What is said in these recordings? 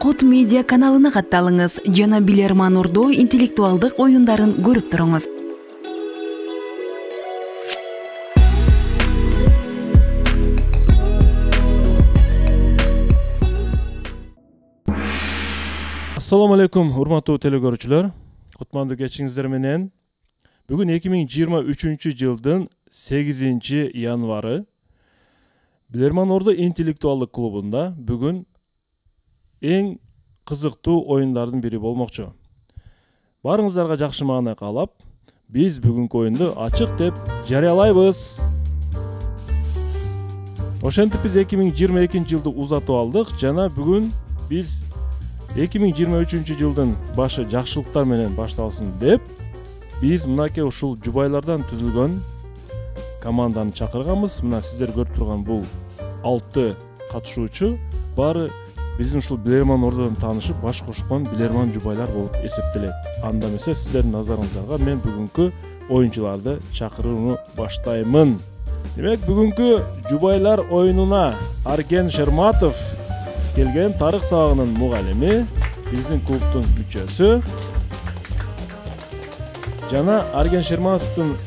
Кут медиа каналына катталыңыз жана Билерман Ордо интеллектуалдык оюндарын көрүп туруңуз. Assalamu alaikum, урматтуу телекөрүүчүлөр. Кутмандуу кечиңиздер менен. Бүгүн 2023 жылдын 8 январы Билерман Ордо интеллектуалдык клубунда бүгүн эң кызыктуу оюндардын бири болмокчу. Барыңыздарга жакшы маанай каалап, биз бүгүнкү оюнду ачык деп жарыялайбыз. Ошентип биз 2022 жылды узатып алдык жана бүгүн биз 2023 жылдын башы жакшылыктар менен башталсын деп биз мынакей ушул жубайлардан түзүлгөн команданы чакырганбыз. Мына сиздер көрүп турган бул 6 катышуучу баары биздин ушул Билерман Ордодон таанышып баш кошкон Билерман жубайлар болуп эсептелет. Анда эмесе сиздердин назарыңыздарга мен бүгүнкү оюнчуларды чакырууну баштаймын. Демек бүгүнкү жубайлар оюнуна Арген Шерматов келген, тарых сабагынын мугалими, биздин клубтун мүчөсү жана Арген Шерматовдун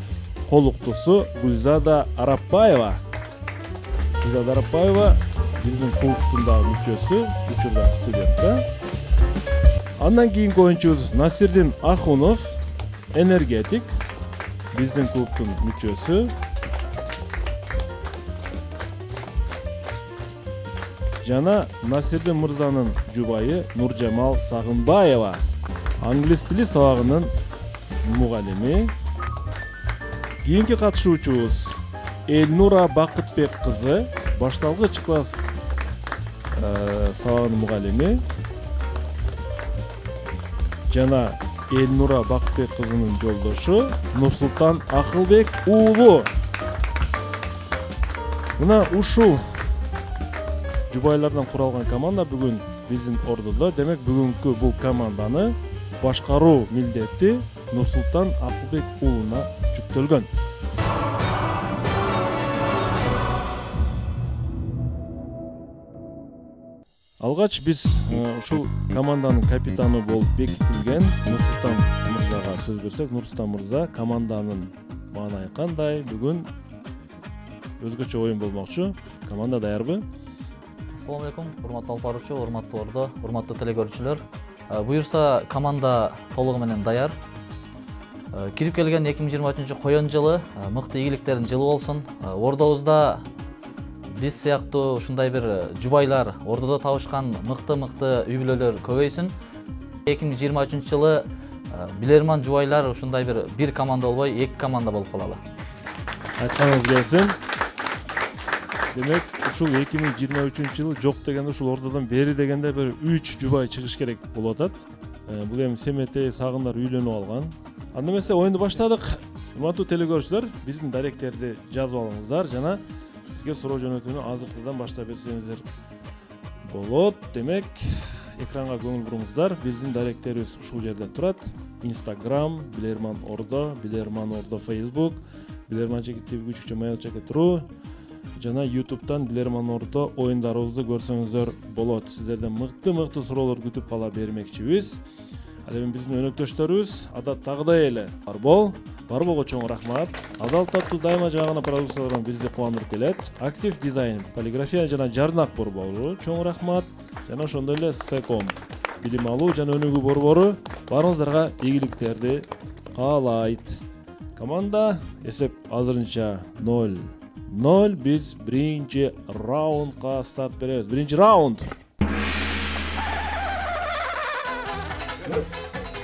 колуктусу Гүлзада Арапбаева. Гүлзада Арапбаева биздин клубтун да мүчөсү, учурда студентка. Андан кийинки оюнчубуз Насирдин Ахунов, энергетик, биздин клубтун мүчөсү. Жана Насирдин мырзанын жубайы Нуржамал Сагынбаева, англис тили сабагынын мугалими. Кийинки катышуучубуз Элнура Бакытбек кызы, башталгыч класс сабагынын мугалими. Жана Элнура Бакытбек кызынын жолдошу Нурсултан Акылбек уулу. Мына ушул жубайлардан куралган команда бүгүн биздин ордодо. Демек бүгүнкү бул команданы башкаруу милдети Нурсултан Акылбек уулуна жүктөлгөн. Алгач биз ушул команданын капитаны болуп бекитилген Нурсултан мырзага сөз берсек, Нурсултан мырза, команданын маанайы кандай? Бүгүн өзгөчө оюн болмокчу. Команда даярбы? Assalamu alaikum, урматтуу алып баруучу, урматтуу Ордо, урматтуу телекөрүүчүлөр. Буюрса команда толугу менен даяр. Кирип келген 2023 коен жылы мыкты ийгиликтердин жылы болсун. Ордобузда биз сыяктуу ушундай бир жубайлар, Ордодо табышкан мыкты үй-бүлөлөр көбөйсүн. 2023 жылы Билерман жубайлар ушундай бир команда болбой, 2 команда болуп калалы. Айтканыңыз келсин. Демек, ушул 2023 жылы жок дегенде ушул Ордодон бери дегенде бир 3 жубай чыгыш керек болуп атат. Бул эми Семетей, Сагындар үйлөнүп алган. Анда эмесе оюнду баштадык. Урматтуу телекөрүүчүлөр, биздин даректерди жазып алыңыздар жана сизге суроо жөнөтүүнү азыркыдан баштап берсеңиздер болот. Демек, экранга көңүл буруңуздар. Биздин даректерибиз ушул жерде турат. Instagram, Билерман Ордо, Билерман Ордо Facebook, Билерман Чекитип күчүкчө mail чекетирүү жана YouTube'дан Билерман Ордо оюндарыбызды көрсөңүздөр болот. Сиздерден мыкты суроолор күтүп кала бермекчибиз. Ал эми биздин өнөктөштөрүбүз адаттагыдай эле Барболго чоң рахмат. Адал таттуу дайыма жагына продукциялардан бизди кубандырып келет. Актив дизайн, полиграфия жана жарнак борбору чоң рахмат. Жана ошондой эле Секом, билим алуу жана өнүгүү борбору барыңыздарга ийгиликтерди каалайт. Команда эсеп азырынча 0-0. Биз биринчи раундга старт беребиз. Биринчи раунд.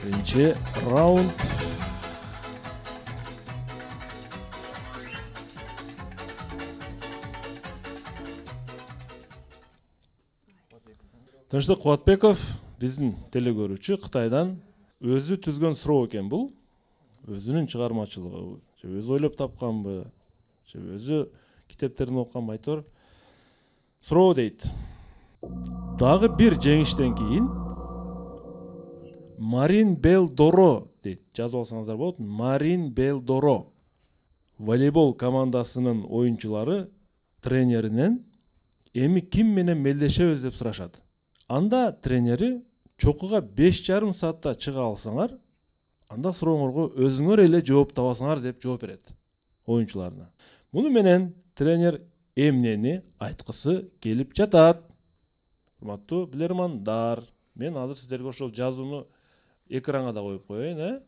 Биринчи раунд. Тынчтык Кубатбеков, биздин телекөрүүчү, Кытайдан өзү түзгөн суроо экен бул. Өзүнүн чыгармачылыгы, өзү ойлоп тапканбы, өзү китептерин окуганбы, айтор суроо дейт. Дагы бир жеңиштен кийин Марин Белдоро дейт. Жазып алсаңыздар болот. Марин Белдоро волейбол командасынын оюнчулары тренеринен эми ким менен мелдешебиз деп сурашат. анда тренери чокуга 5,5 саатта чыга алсаңар, анда сурооңорго өзүңөр эле жооп табасыңар деп жооп берет оюнчуларына. Муну менен тренер эмнени айткысы келип жатат? Урматтуу билермандар, мен азыр сиздерге ошол жазууну экранга да коюп коеюн,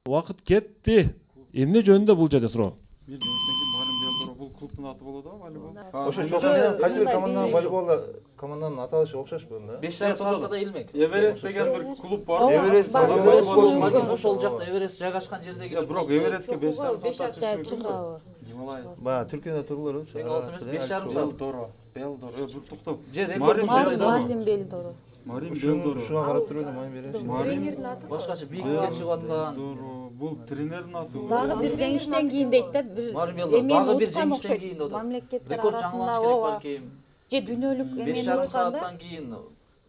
Убакыт кетти. Эмне жөнүндө бул жерде суроо? Бул клубтун аты болот да, волейбол. Ошо чоң менен кайсы бир команданын волейболда команданын аталышы окшошпу да? 5,5 саатта да илмек. Эверест деген бир клуб бар. Эверест балким ошол жакта Эверест жайгашкан жердеги. Бирок Эверестке 5,5 саатта чыгабы? Гималай. Баягы Түркияда турлар болчу. Эң алыс эмес 5,5 саат. Белдор. Бир токтоп. Же рекорд Марлин Белдор. Марин Белдор. Ушуга карап туруп эле майн беребиз. Марин башкача бийиктикке чыгып аткан. Бул тренердин аты. Дагы бир жеңиштен кийин дейт да, бир Марин Белдор дагы бир жеңиштен кийин деп атат. Мамлекеттер Рекорд арасында жаңылаш керек балким. же дүйнөлүк эмени 5,5 утканда сааттан кийин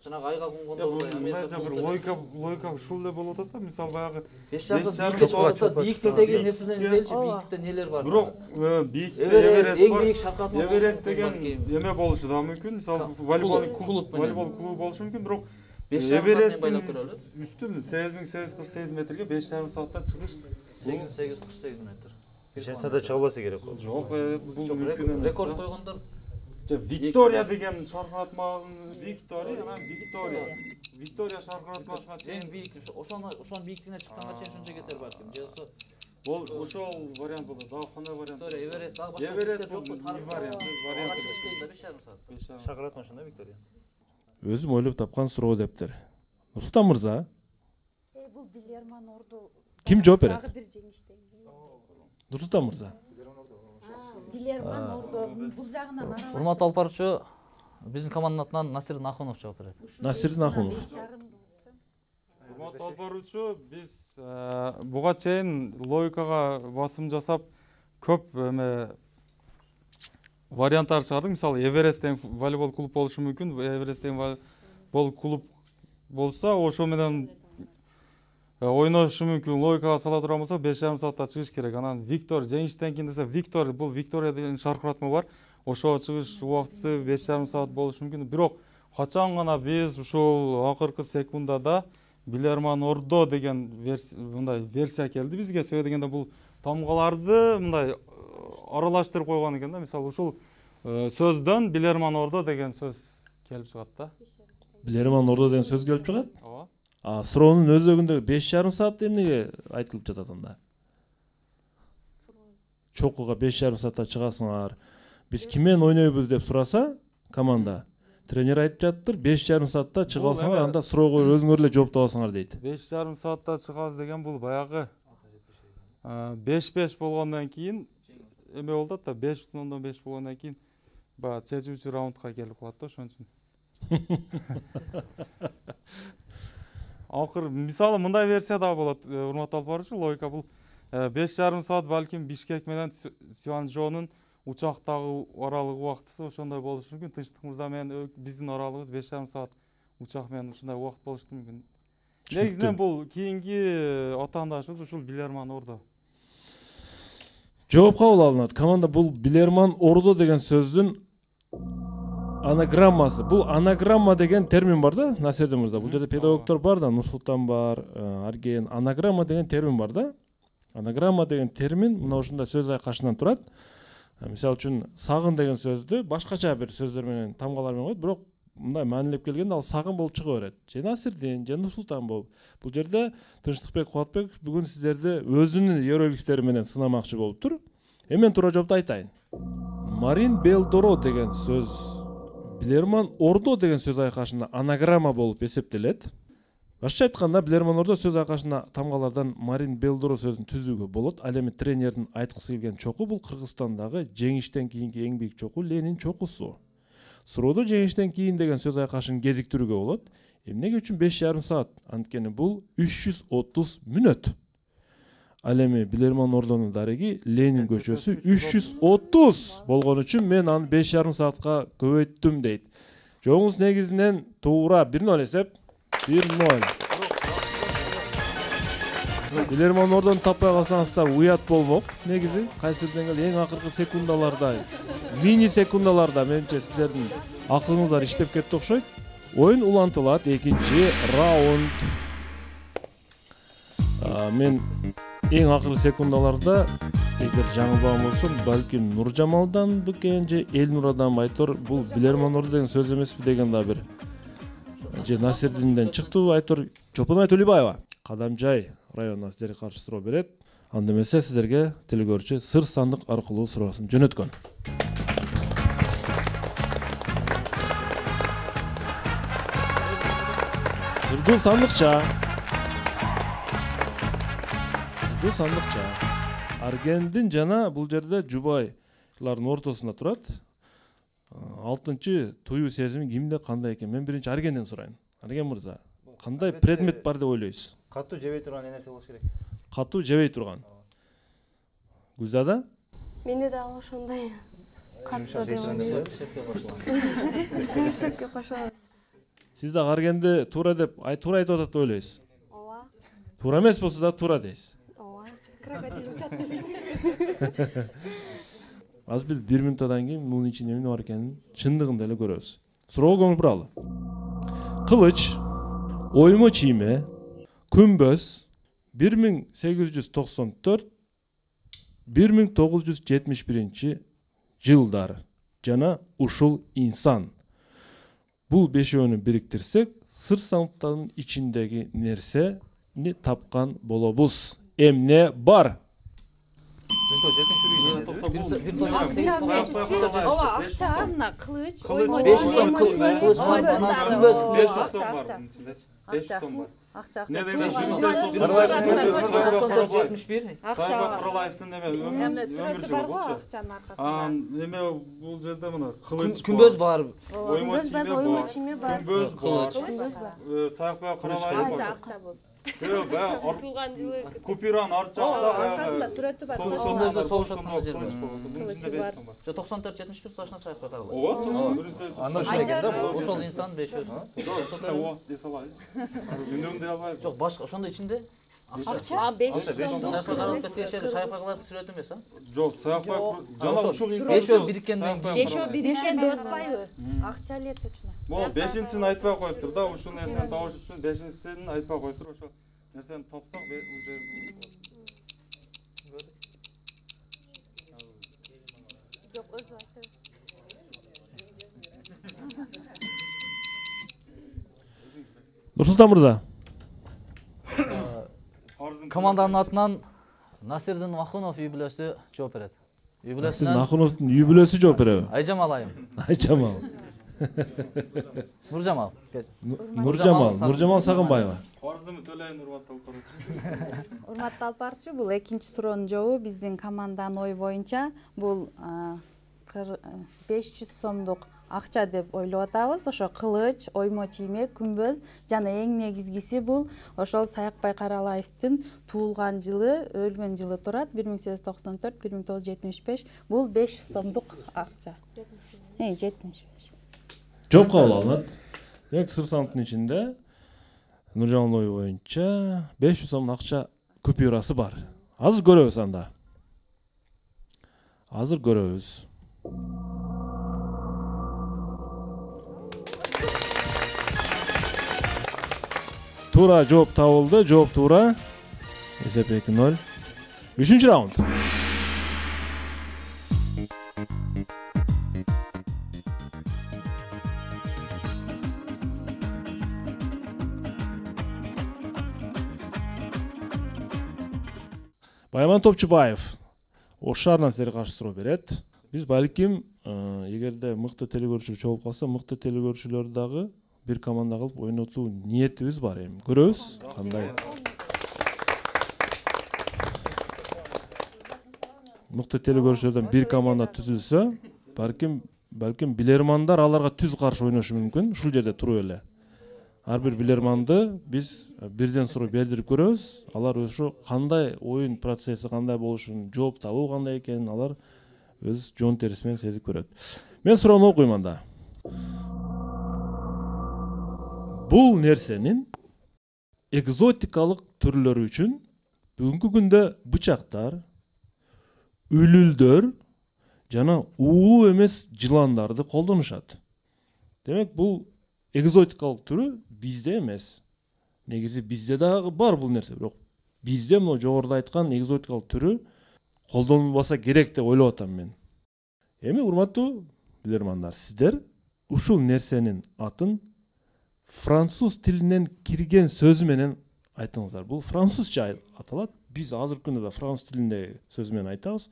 жанагы айга конгондо Мындайча бир логика ушул эле болуп атат да. Мисалы баягы 5,5 саат чыгып атат. Бийиктиктеги нерседен изделчи, бийиктикте нелер бар. бирок бийиктикте Эверест Эверест бар. эң бийик шаркыратма. Эверест деген эме болушу да мүмкүн. Мисалы волейбол клуб менен. волейбол клубу болушу мүмкүн, бирок 5,5 сааттан байлап көрөлү. үстүн 8848 метрге 5,5 саатта чыгыш 8848 метр. 5 саатта чыга албаса керек болчу. жок, бул мүмкүн эмес. Рекорд койгондор Виктория деген шаркыратма, Виктория шаркыратмасына чейин эң бийик ошонун бийиктигине чыкканга чейин ушунча кетер балким. Жесо ошол вариант болот. Дагы кандай вариант? Виктория Эверест дагы башка Эверест жок. вариант. 5,5 саат. 5,5 Шакырат машина Виктория. Өзүм ойлоп тапкан суроо дептир. Нурсултан мырза, бул Билерман Орду. ким жооп берет? Дагы бир жеңиштен кийин. Нурсултан мырза. Билерман Орду бул жагынан аралаш. Урматтуу алып баруучу, биздин команданын атынан Насирдин Ахунов жооп берет. Насирдин Ахунов. Урматтуу алып баруучу, биз буга чейин логикага басым жасап көп эме варианттар чыгардык. Мисалы Эверест деген волейбол клуб болушу мүмкүн. Эверест деген волейбол клуб болса, ошо менен ойношу мүмкүн. Логикага сала турган болсок 5,5 саатта чыгыш керек. Анан Виктор жеңиштен кийин десе, бул Виктория деген шаркыратма бар. Ошо чыгыш убактысы 5,5 саат болушу мүмкүн. Бирок качан гана биз ушул акыркы секундада Билерман Ордо деген мындай версия келди бизге. Себеби дегенде бул тамгаларды мындай аралаштырып койгон экен да. Мисалы ушул сөздөн Билерман Ордо деген сөз келип чыгат да. Билерман Ордо деген сөз келип чыгат. Ооба. Суроонун өзөгүндө 5,5 саат эмнеге айтылып жатат анда? Чокуга 5,5 саатта чыгасыңар. Биз киммен ойнойбуз деп сураса, команда тренер айтып жаттыр, 5,5 саатта чыга алсаңар, анда суроого өзүңөр эле жооп табасыңар дейт. 5,5 саатта чыгабыз деген бул баягы 5-5 болгондон кийин эме болуп атат да, 5,5 болгондон кийин баягы чечүүчү раундка келип калат да, ошон үчүн. Акыр мисалы мындай версия да болот, урматтуу алып баруучу, логика бул 5,5 саат балким Бишкек менен Сюанчжоунун учактагы аралык убактысы ошондой болушу мүмкүн. Тынчтык мырза менен биздин аралыгыбыз 5,5 саат учак менен ушундай убакыт болушу мүмкүн. Негизинен бул кийинки отандашыбыз ушул Билерман Ордо. Жооп кабыл алынат. Команда бул Билерман Ордо деген сөздүн анаграммасы. Бул анаграмма деген термин бар да, Насирдин мырза. Бул жерде педагогдор бар да, Нурсултан бар, Арген. Анаграмма деген термин бар да. Анаграмма деген термин мына ушундай сөз айкашынан турат. Мисалы үчүн сагын деген сөздү башкача бир сөздөр менен, тамгалар менен коет, бирок мындай маанилеп келгенде ал сагын болуп чыга берет. Же Насирдин, же Нурсултан болуп. Бул жерде Тынчтыкбек Кубатбек бүгүн сиздерди өзүнүн иероглифтери менен сынамакчы болуптур. Эмен туура жоопту айтайын. Марин Белдоро деген сөз Билерман Ордо деген сөз айкашында анаграмма болуп эсептелет. Башкача айтканда Билерман Ордо сөз айкашында тамгалардан Марин Белдоро сөзүн түзүүгө болот. Ал эми тренердин айткысы келген чоку бул Кыргызстандагы жеңиштен кийинки эң бийик чоку Ленин чокусу. Суроодо жеңиштен кийин деген сөз айкашын кезиктирүүгө болот. Эмнеге үчүн 5,5 саат? Анткени бул 330 мүнөт. Ал эми Билерман Ордонун дареги Ленин көчөсү 330 болгон үчүн мен аны 5,5 саатка көбөйттүм дейт. Жоңуз негизинен туура 1-0 эсеп. 1-0. Билерман Ордону таппай калсаңыздар уят болмок. Негизи кайсы бир деңгээлде эң акыркы секундаларда, мини секундаларда менимче сиздердин акылыңыздар иштеп кетти окшойт. Oyun ulantылат, экинчи раунд. Мен эң акыркы секундаларда эгер жаңылбаган болсом, балким Нуржамалдан бекен же Элнурадан айтор, бул Билерман Орду деген сөз эмеспи деген да бир. Же Насирдинден чыктыбы айтор, Чопон Төлөбаева Кадамжай районунан сиздерге каршы суроо берет. Анда эмесе сиздерге телекөрүүчү сыр сандык аркылуу суроосын жөнөткөн. Сырдуу сандыкча. Сырдуу сандыкча. Аргендин жана бул жерде жубайлардын ортосунда турат. 6-чы туюу сезими кимде кандай экен? Мен биринчи Аргенден сурайын. Арген мырза, кандай предмет бар деп ойлойсуз? Катуу жебей турган нерсе болуш керек. Катуу жебей турган. Гүлзада? Менде да ошондой катуу деп ойлойм. Шепке кошобуз. Сиз да Аргенди туура деп, туура айтып атат деп ойлойсуз? Ооба. Туура эмес болсо да туура дейсиз. Ооба. Крокодил учат делиз. Азыр биз 1 минуттан кийин мунун ичинде эмне бар экенин чындыгында эле көрөбүз. Суроого көңүл буралы. Кылыч, оймо чийме, күмбөз 1894-1971 жылдары жана ушул инсан. Бул бешөөнү бириктирсек, сыр сандыктын ичиндеги нерсени тапкан болобуз. Эмне бар? Ооба, акча, мына кылыч, оймо 500 сом кылыч бар. Күмбөз 500 сом бар мынын ичинде. 500 сом бар. акча. Не деген Сайбак Куралаевдин эме өмүр жылы болчу. Акчанын аркасында. Эме бул жерде мына кылыч күмбөз бар. оймо чийме бар. күмбөз бар. Күмбөз бар. Сайбак Куралаев бар. Акча болду. Туулган жылы Купюранын арт жагында Аркасында сүрөтү бар. Күмбөздө согушаткан жер бар. Бунун ичинде 500 сом бар. 94-71 точно сайкка каралат. Ооба, точно. Анда ушул экен да бул. Ошол инсан 500. Ооба, десе алабыз. Үнөмдү албайбыз. Жок, башка ошондо ичинде Акча 500 сайкка каралып кетишери сайкка каралып сүрөт эмес, а? Жок, Сайкбай жана ушул инсан. Бешөө бириккенден кийин. Бешөө бириккен деп атпайбы? Акча эле точно. Могу 5-син айтпай коюптур да, ушул нерсени табыш үчүн 5-син айтпай коюптур, ошо нерсени топсок уже Жок, өзү айтабыз. Нурсултан мырза. Команданын атынан Насирдин Махунов үй бүлөсү жооп берет. Үй бүлөсүнөн Нахуновдун үй бүлөсү жооп береби? Айжамал айым. Айжамал. Нуржамал. Нуржамал Сагынбаева. Карызымы төлөйүн урматтуу алкарчы. Урматтуу алпарчы, бул экинчи суроонун жообу биздин команданын ою боюнча бул 500 сомдук акча деп ойлоп атабыз. Ошо кылыч, оймо чийме, күмбөз жана эң негизгиси бул ошол Саякбай Каралаевдин туулган жылы, өлгөн жылы турат. 1894-1975. Бул 500 сомдук акча. 75. Жооп кабыл алынат. Демек сыр сандыктын ичинде Нуржамалдын ою боюнча 500 сом акча купюрасы бар. Азыр көрөбүз анда. Азыр көрөбүз. Туура жооп табылды, жооп туура. Эсеп 2-0. 3-чү раунд. Байман Топчубаев Ош шаарынан сиздерге каршы суроо берет. Биз балким эгерде мыкты телекөрүүчүлөр чогулуп калса, мыкты телекөрүүчүлөр дагы бир команда кылып ойнотуу ниетибиз бар. Эми көрөбүз кандай. Мыкты телекөрүүчүлөрдөн бир команда түзүлсө, балким билермандар аларга түз каршы ойношу мүмкүн. Ушул жерде туруп эле. Ар бир билерманды биз бирден суроо бердирип көрөбүз. Алар ошо кандай оюн процесси кандай болушун, жооп табуу кандай экенин алар өз жон териси менен сезип көрөт. Мен суроону окуйм анда. Бул нерсенин экзотикалык түрлөрү үчүн бүгүнкү күндө бычактар, үлүлдөр жана уулуу эмес жыландарды колдонушат. Демек бул экзотикалык түрү бизде эмес. Негизи бизде дагы бар бул нерсе, бирок бизде мына жогоруда айткан экзотикалык түрү колдонулбаса керек деп ойлоп атам мен. Эми урматтуу билермандар, сиздер ушул нерсенин атын француз тилинен кирген сөзү менен айтыңыздар. Бул французча аталат. Биз азыркы күндө да француз тилинде сөзү менен айтабыз.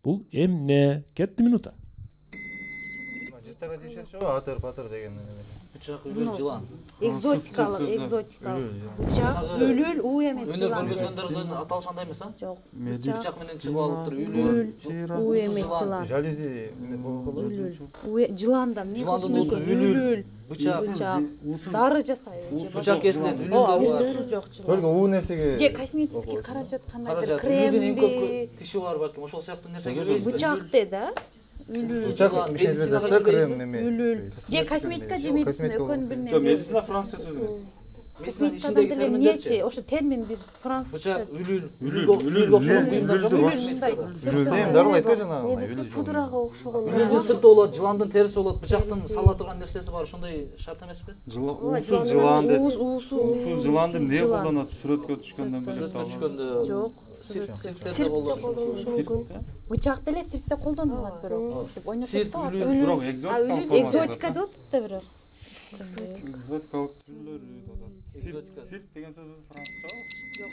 Бул эмне? Кетти минута. Жыттага дешет го, атыр патыр деген. Бычак, үлүл, жылан. Экзотикалык. Бычак, үлүл, у эмес жылан. Өнөр көргөзгөндөрдүн аталышы андай эмес, а? Жок. Бычак менен чыгып алып туруп үлүл, У эмес жылан. Жалюзи Жыланда эмне кылышы жыландын уусу мүмкүн? үлүл, бычак, Дары жасайбы? бычак кесилет, үлүл да бар. Жок жылан. только у нерсеге Же косметический каражат кандайдыр Каражат, үлүлдүн эң көп кремби, тиши бар балким, ошол сыяктуу нерсе келбейби? бычак да? Үлүл. бычак медицинада крем неме. Үлүл. Же косметика же медицина экөөнүн Жок, биринен. медицина француз сөзү эмес. Медицинанын Косметикадан ичиндеги деле эмнечи? терминдерчи? Ошо термин бир французча. Бычак, үлүл, үлүлгө окшогон буюмдар жок. Үлүлден дарыл айтпай жанагы. Неде пудрага окшогон. Үлүлдүн сырты болот, жыландын терisi болот, бычактын сала турган нерсеси бар, ошондой шарт эмеспи? Уусуз жылан деп. Уусу. Уусуз жылан деп эмне колдонот? Сүрөткө түшкөндөн бери. Сүрөткө түшкөндө Жок. цирктерде колдонуш мүмкүн. Бычак деле сиркте колдонулат бирок. Деп ойношот Цирк, да. үлүл, Бирок Экзотика деп атат да бирок. экзотикалык түрлөрү атат. Экзотика. Сирк деген сөз французча.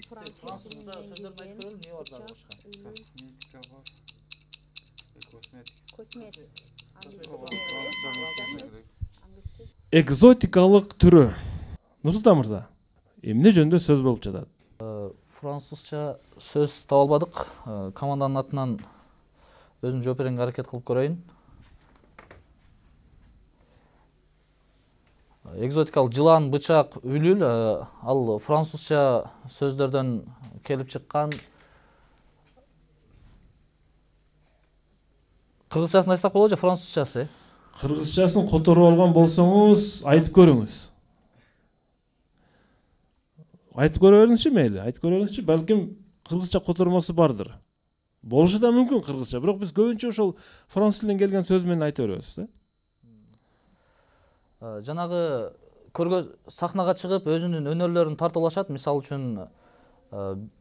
Французда сөздөрүн айтып көрөлү, эмне бар дагы башка? Косметика бар. Косметик. Косметик. Экзотикалык түрү. Нурсултан мырза, эмне жөнүндө сөз болуп жатат? Французча сөз таба албадык. Команданын атынан өзүм жооп беренге аракет кылып көрөйүн. Экзотикалык жылан, бычак, үлүл ал французча сөздөрдөн келип чыккан. Кыргызчасын айтсак болобу же французчасы? Кыргызчасын которуп алган болсоңуз айтып көрүңүз. Айтып көрө бериңизчи, мейли, айтып көрө бериңизчи, балким кыргызча котормосу бардыр. Болушу да мүмкүн кыргызча, бирок биз көбүнчө ошол француз тилинен келген сөз менен айта беребиз да. Жанагы сахнага чыгып өзүнүн өнөрлөрүн тартуулашат. Мисалы үчүн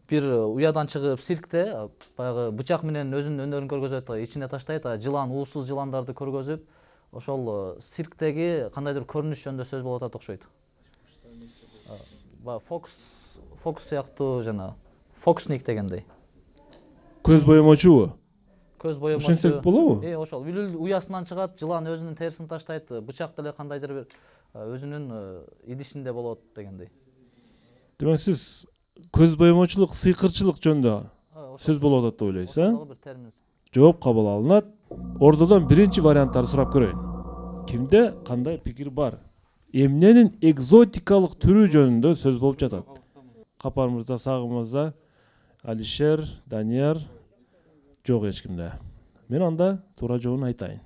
бир уядан чыгып циркте баягы бычак менен өзүнүн өнөрүн көргөзөт, ичине таштайт, жылан, уусуз жыландарды көргөзүп, ошол цирктеги кандайдыр көрүнүш жөнүндө сөз болуп атат окшойт. Фокус сыяктуу жана фокусник дегендей. Көз боемочубу? Көз боемочу. Ошентсек болобу? Ошол үлүл уясынан чыгат, жылан өзүнүн терисин таштайт, бычак деле кандайдыр бир өзүнүн идишинде болот дегендей. Демек сиз көз боемочулук, сыйкырчылык жөнүндө сөз болуп атат деп ойлойсуз, а? Бир термин. Жооп кабыл алынат. Ордодон биринчи варианттарды сурап көрөйүн. Кимде кандай пикир бар? Эмненин экзотикалык түрү жөнүндө сөз болуп жатат? Капар мырза, Сагым мырза, Алишер, Данияр, жок эч кимде. Мен анда туура жообун айтайын.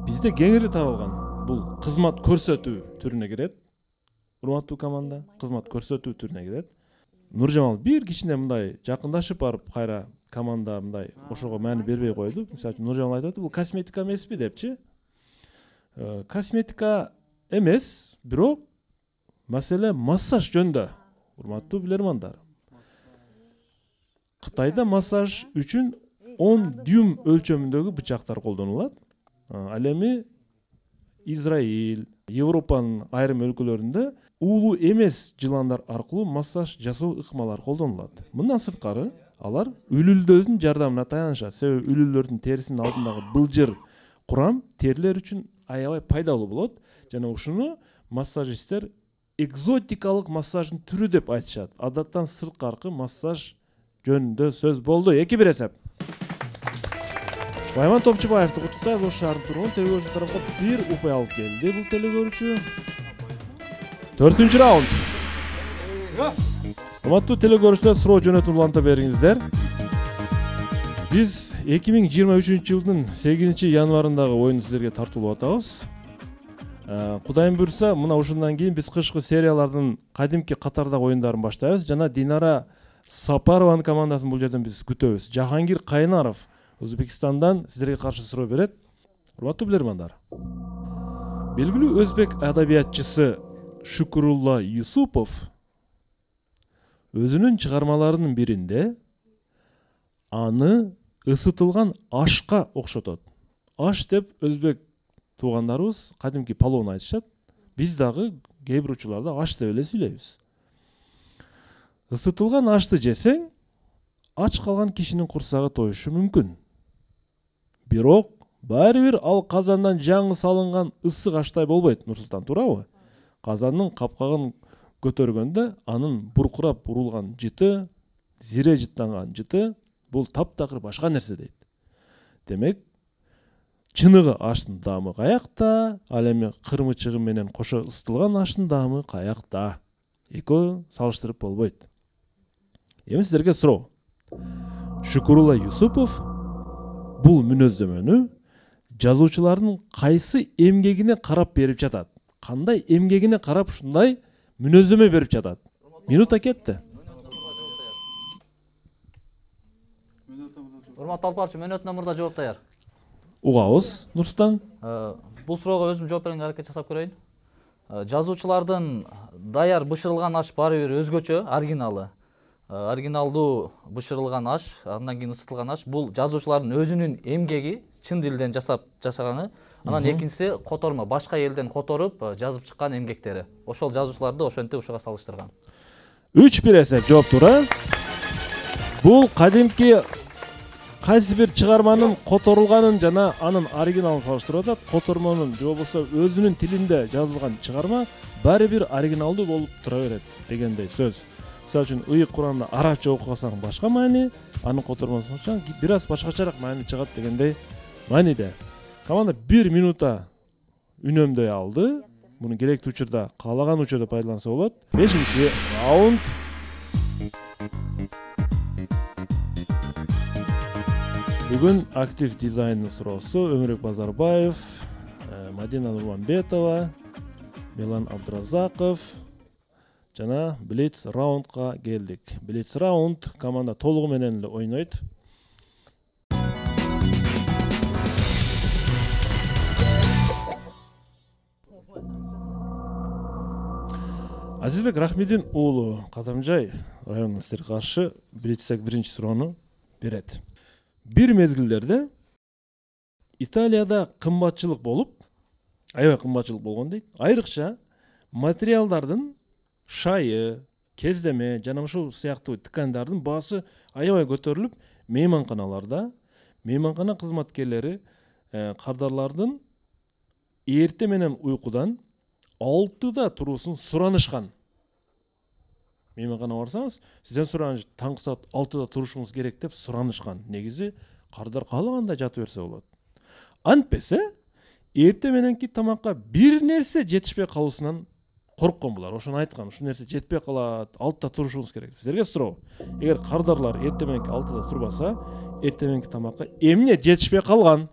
Бизде кеңири таралган бул кызмат көрсөтүү түрүнө кирет. Урматтуу команда, кызмат көрсөтүү түрүнө кирет. Нуржамал бир кичине мындай жакындашып барып, кайра команда мындай ошого маани бербей койду. Мисалы үчүн Нуржамал айтат, бул косметика эмеспи депчи. Косметика эмес, бирок маселе массаж жөнүндө. Урматтуу билермандар. Кытайда массаж үчүн 10 дюйм өлчөмүндөгү бычактар колдонулат. Ал эми Израиль, Европанын айрым өлкөлөрүндө уулуу эмес жыландар аркылуу массаж жасоо ыкмалары колдонулат. Мындан сырткары алар үлүлдөрдүн жардамына таянышат. Себеби үлүлдөрдүн терисинин алдындагы былжыр курам терилер үчүн аябай пайдалуу болот. Жана ушуну массажисттер экзотикалык массаждын түрү деп айтышат. Адаттан сырткаркы массаж жөнүндө сөз болду. 2-1 эсеп. Байман Топчубаевди куттуктайбыз. Ош шаарынын тургуну телекөрүүчү тарапка 1 упай алып келди. Бул телекөрүүчү 4-чү раунд. Урматтуу телекөрүүчүлөр, суроо жөнөтүп уланта бериңиздер. Биз 2023-жылдын 8 январындагы оюнду сиздерге тартуулап атабыз. Кудайым буйрса, мына ушундан кийин биз кышкы сериялардын кадимки катардагы оюндарын баштайбыз. Жана Динара Сапарованын командасын бул жерден биз күтөбүз. Жахангир Кайнаров Өзбекстандан сиздерге каршы суроо берет. Урматтуу билермандар. Белгилүү өзбек адабиятчысы Шукурулла Юсупов өзүнүн чыгармаларынын биринде аны ысытылган ашка окшотот. Аш деп өзбек туугандарыбыз кадимки палоон айтышат. Биз дагы кээ бир учурларда аш деп эле сүйлөйбүз. Isıtılgan aşты жесең, ач калган кишинин курсагы тоюшу мүмкүн. Бирок, баары бир ал казандан жаңы салынган ысык аштай болбойт, Нурсултан, туурабы? Казандын капкагын көтөргөндө анын буркурап урулган жыты, зире жыттанган жыты бул таптакыр башка нерсе дейт. Демек, чыныгы аштын даамы каякта, ал эми кырмычыгы менен кошо ысытылган аштын даамы каякта. Экөө салыштырып болбойт. Эми сиздерге суроо. Шукурулла Юсупов бул мүнөздөмөнү жазуучулардын кайсы эмгегине карап берип жатат? Кандай эмгегине карап ушундай мүнөздөмө берип жатат? Минута кетти. Урматтуу алпарчы, мүнөттөн мурда жооп даяр. Угабыз, Нурсултан. Бул суроого өзүм жооп берүүгө аракет жасап көрөйүн. Жазуучулардын даяр бышырылган аш баары бир өзгөчө, оригиналы. Оригиналдуу бышырылган аш, андан кийин ысытылган аш бул жазуучулардын өзүнүн эмгеги, чын дилден жашаганы. Анан экинчиси котормо, башка элден которуп жазып чыккан эмгектери. Ошол жазуучуларды ошентип ушуга салыштырган. 3-1 эсеп жооп тура. Бул кадимки кайсы бир чыгарманын которулганын жана анын оригиналын салыштырып атат. Котормонун же болбосо өзүнүн тилинде жазылган чыгарма баары бир оригиналдуу болуп тура берет дегендей сөз. Мисалы үчүн ыйык Куранды арабча окусаң башка маани, анын котормосун окусаң бир аз башкачараак маани чыгат дегендей мааниде. Команда 1 минута үнөмдөй алды. Муну керектүү учурда, каалаган учурда пайдаланса болот. 5-чи раунд. Бүгүн актив дизайндын суроосу Өмүрбек Базарбаев, Мадина Нурманбетова, Милан Абдразаков жана Блиц раундга келдик. Блиц раунд команда толугу менен эле ойнойт. Азизбек Рахмидин уулу Кадамжай районунун сиздерге каршы Блицтеги биринчи суроону берет. Бир мезгилдерде Италияда кымбатчылык болуп, аябай кымбатчылык болгон дейт. Айрыкча материалдардын шайы, кездеме жана ушул сыяктуу ткандардын баасы аябай көтөрүлүп, мейманканаларда мейманкана кызматкерлери кардарлардын эрте менен уйкудан 6-да туруусун суранышкан. Мейманкана барсаңыз, сизден сураныш таңкы саат 6-да турушуңуз керек деп суранышкан. Негизи кардар каалагандай жатып берсе болот. Антпесе, эрте мененки тамакка бир нерсе жетишпей калуусунан корккон булар. Ошону айткан, ушул нерсе жетпей калат, 6-да турушуңуз керек. Сиздерге суроо. Эгер кардарлар эрте мененки 6-да турбаса, эрте мененки тамакка эмне жетишпей калган?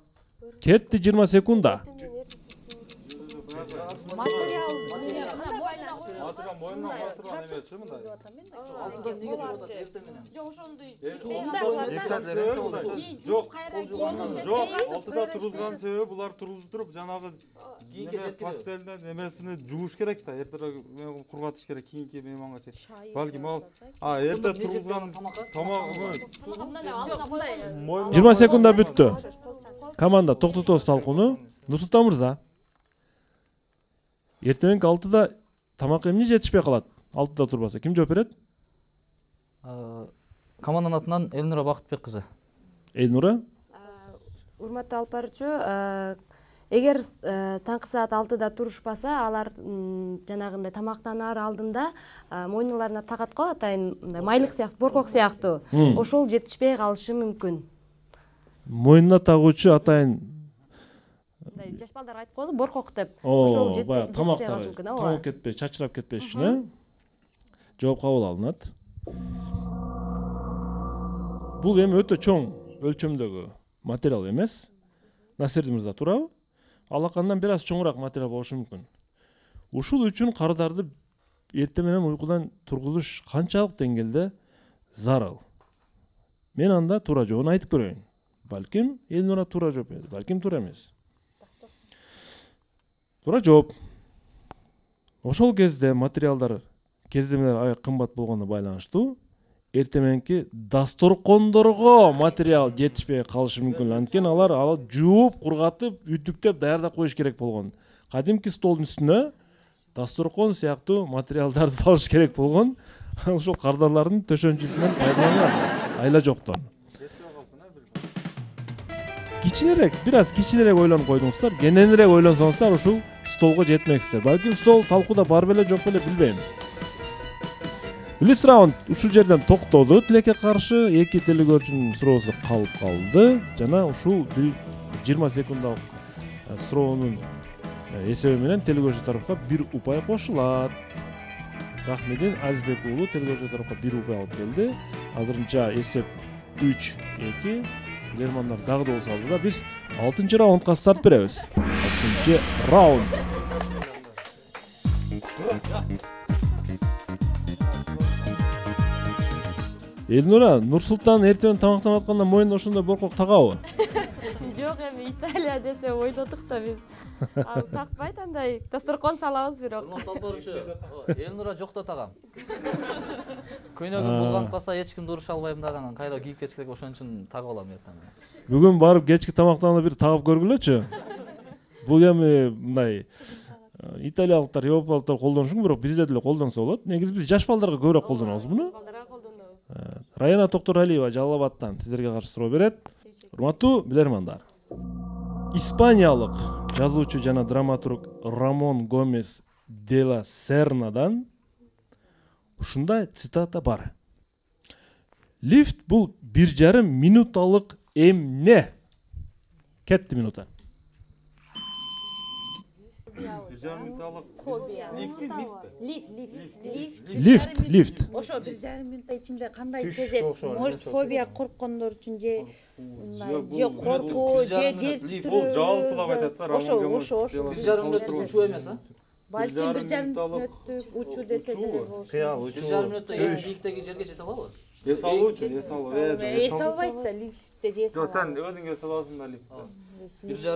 Кетти 20 секунда. Жок, алтыда тургузган себеби булар тургузуп туруп жанагы пастелден эмесини жууш керек да, эртерээк кургатыш керек кийинки мейманга чейин. Балким ал эрте тургузган тамагы 20 секунда бүттү. Команда токтотобуз талкууну. Нурсултан мырза. Эртеңки 6-да тамак эмне жетишпей калат? 6-да турбаса ким жооп берет? Команданын атынан Элнура Бакытбек кызы. Элнура? Урматтуу алпарчу, эгер таңкы саат 6-да турушпаса, алар жанагындай тамактанаар алдында мойнуларына тагат го, атайын майлык сыяктуу, боркок сыяктуу. Ошол жетишпей калышы мүмкүн. Мойнуна тагуучу атайын жаш балдар айтып коду боркок деп. Ошол жетишпей калышы мүмкүн. Тамак кетпей, чачырап кетпеш үчүн, жооп кабыл алынат. Бул эми өтө чоң өлчөмдөгү материал эмес. Насир мырза, туурабы? Алакандан бир аз чоңураак материал болушу мүмкүн. Ушул үчүн кардарды эрте менен уйкудан тургузуш канчалык деңгээлде зарыл? Мен анда туура жообун айтып көрөйүн. Балким Элнура туура жооп берди, балким туура эмес. Туура жооп. Ошол кезде материалдар, кездемелер аябай кымбат болгондо байланыштуу. Эртеменки дасторкондорго материал жетишпей калышы мүмкүн. Анткени алар жууп, кургатып, үтүктөп даярдап коюш керек болгон. Кадимки столдун үстүнө дасторкон сыяктуу материалдарды салыш керек болгон. Ошол кардарлардын төшөнчүсүнөн пайдаланган. Айла жоктон. Кичинерээк, бир аз кичинерээк ойлонуп койдуңуздар. Кененирээк ойлонсоңуздар ушул столго жетмексиздер. Балким стол талкууда бар беле, жок беле билбейм. Үлес раунд ушул жерден токтоду. Тилекке каршы эки телекөрүүчүнүн суроосу калып калды. Жана ушул 20 секундалык суроонун эсеби менен телекөрүүчү тарапка 1 упай кошулат. Рахмедин Азизбек уулу телекөрүүчү тарапка 1 упай алып келди. Азырынча эсеп 3-2. Лермандар дагы да салды да биз 6-чы раундга старт беребиз. 6-чы раунд. Элнура, Нурсултан эртең тамактанып атканда моюнуна ошондой боркок тагабы? Жок, эми Италия десе ойлодук да биз. Ал такпайт андай. Дасторкон салабыз бирок. Элнура жокто тагам. Көйнөгүм булганып калса эч кимди уруша албайм дагы, кайра кийип кетиш керек, ошон үчүн тагып алам эртең. Бүгүн барып кечки тамактанып бир тагып көргүлөчү. Бул эми мындай италиялыктар, европалыктар колдонушу, бирок бизде деле колдонсо болот. Негизи биз жаш балдарга көбүрөөк колдонобуз муну. Раяна Токторалиева Жалал Абадтан сиздерге каршы суроо берет. Урматтуу билермандар. Испаниялык жазуучу жана драматург Рамон Гомес де ла Сернадан ушундай цитата бар. Лифт бул 1,5 минуталык эмне? Кетти минута. Лифт. Ошо 1,5 минутта ичинде кандай сезет? Может, фобия корккондор үчүн же коркуу, же жер Бул жалпылап айтат да. Ошо. 1,5 мүнөттүк учуу эмес, а? Балким 1,5 мүнөттүк учуу десе деле болот. Кыял учуу. 1,5 мүнөттө эң бийиктеги жерге жете алабы? Эс алуу үчүн, эс алуу. Эс албайт да лифтте же эс Жок, албайт. сен өзүң эс аласың да лифтте.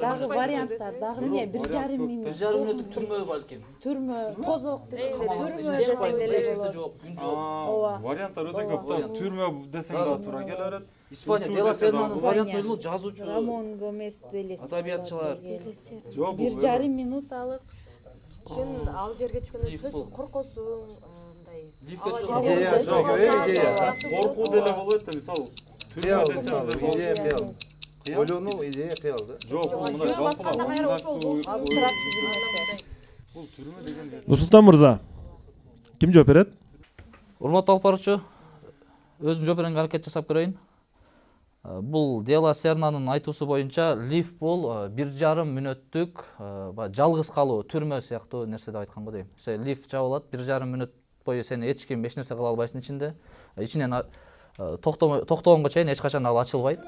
Дагы варианттар, дагы эмне 1,5 минут. 1,5 мүнөттүк түрмө балким. Түрмө, тозок десе Каманын түрмө ичинде десең деле эчкиси болот. жок, күн жок. Варианттар өтө көп да. Түрмө десең да туура келе берет. Испания Дела Сернанын вариантын жазуучу, Рамон Гомес делес. адабиятчылар. Жок, 1,5 минуталык Чын ал жерге түшкөндө сөз коркосуң, мындай. Лифтке Идея жок, идея. коркуу деле болот да, мисалы. Кыял, Түрмө мисалы, десең идея кыял. Ойлонуу идея кыял да. Жок, бул мына жалпылап. Бул түрмө деген. Нурсултан мырза, ким жооп берет? Урматтуу алып баруучу, өзүм жооп беренге аракет жасап көрөйүн. Бул Дела Сернанын айтуусу боюнча лифт бул 1,5 мүнөттүк жалгыз калуу, түрмө сыяктуу нерсе деп айткан го дейм. Лифт жабылат, 1,5 мүнөт бою сени эч ким эч нерсе кыла албайсың ичинде. Ичинен токтогонго чейин эч качан ал ачылбайт.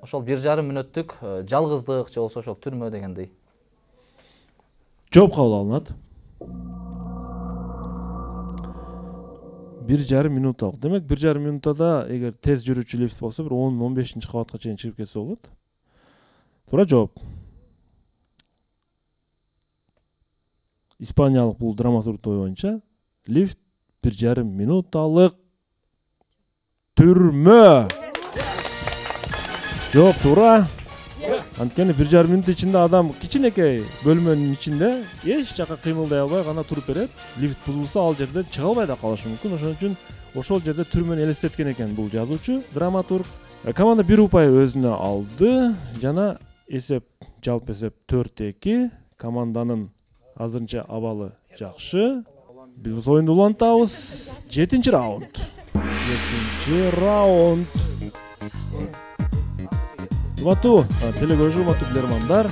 Ошол 1,5 мүнөттүк жалгыздык же болбосо ошол түрмө дегендей. Жооп кабыл алынат. 1,5 минуталык. Демек 1,5 минутада эгер тез жүрүүчү лифт болсо бир 10-15 кабатка чейин чыгып кетсе болот. Туура жооп. Испаниялык бул драматург боюнча лифт 1,5 минуталык түрмө. Жооп туура. Анткени 1,5 минут ичинде адам кичинекей бөлмөнүн ичинде эч жака кыймылдай албай гана туруп берет. Лифт бузулса ал жерден чыга албай да калышы мүмкүн. Ошон үчүн ошол жерде түрмөнү элестеткен экен бул жазуучу, драматург. Команда 1 упай өзүнө алды жана эсеп, жалпы эсеп 4-2. Команданын азырынча абалы жакшы. Биз оюнду улантабыз. 7-чи раунд. 7-чи раунд. Урматтуу телекөрүүчү, урматтуу билермандар,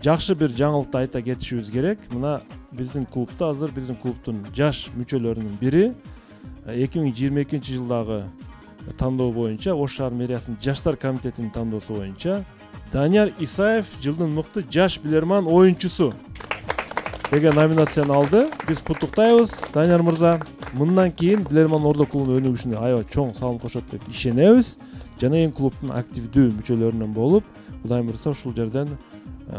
жакшы бир жаңылыкты айта кетишибиз керек. Мына биздин клубда азыр биздин клубтун жаш мүчөлөрүнүн бири 2022-жылдагы тандоо боюнча Ош шаар мэриясынын жаштар комитетинин тандоосу боюнча Данияр Исаев жылдын мыкты жаш билерман оюнчусу деген номинацияны алды. Биз куттуктайбыз Данияр мырза. Мындан кийин билерман ордо клубунун өнүгүшүнө аябай чоң салым кошот деп ишенебиз. Жана эң клубтун активдүү мүчөлөрүнөн болуп, Кудай буйрса ушул жерден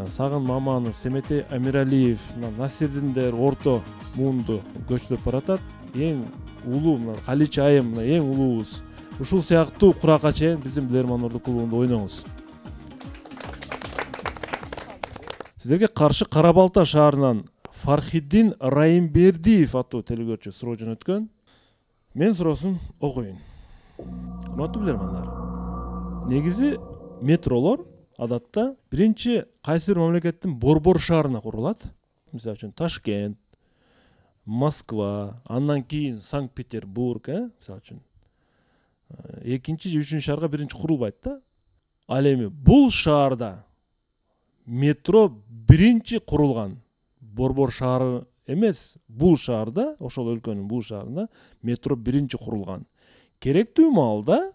Сагын Маманов, Семетей Амиралиев, Насирдиндер орто муунду көчтөп баратат. Эң улуу мына Калич Айым, мына эң улуубуз. Ушул сыяктуу куракка чейин биздин Билерман Орду клубунда ойноңуз. Сиздерге каршы Кара Балта шаарынан Фархиддин Райымбердиев аттуу телегөрчү суроо жөнөткөн. Мен суроосун окуйун. Урматтуу билермандар. Негизи метролор адатта биринчи кайсы бир мамлекеттин борбор шаарына курулат. Мисалы үчүн Ташкент, Москва, андан кийин Санкт-Петербург, мисалы үчүн. Экинчи же үчүнчү шаарга биринчи курулбайт да. Ал эми бул шаарда метро биринчи курулган. Борбор шаары эмес, бул шаарда, ошол өлкөнүн бул шаарында метро биринчи курулган. Керектүү маалда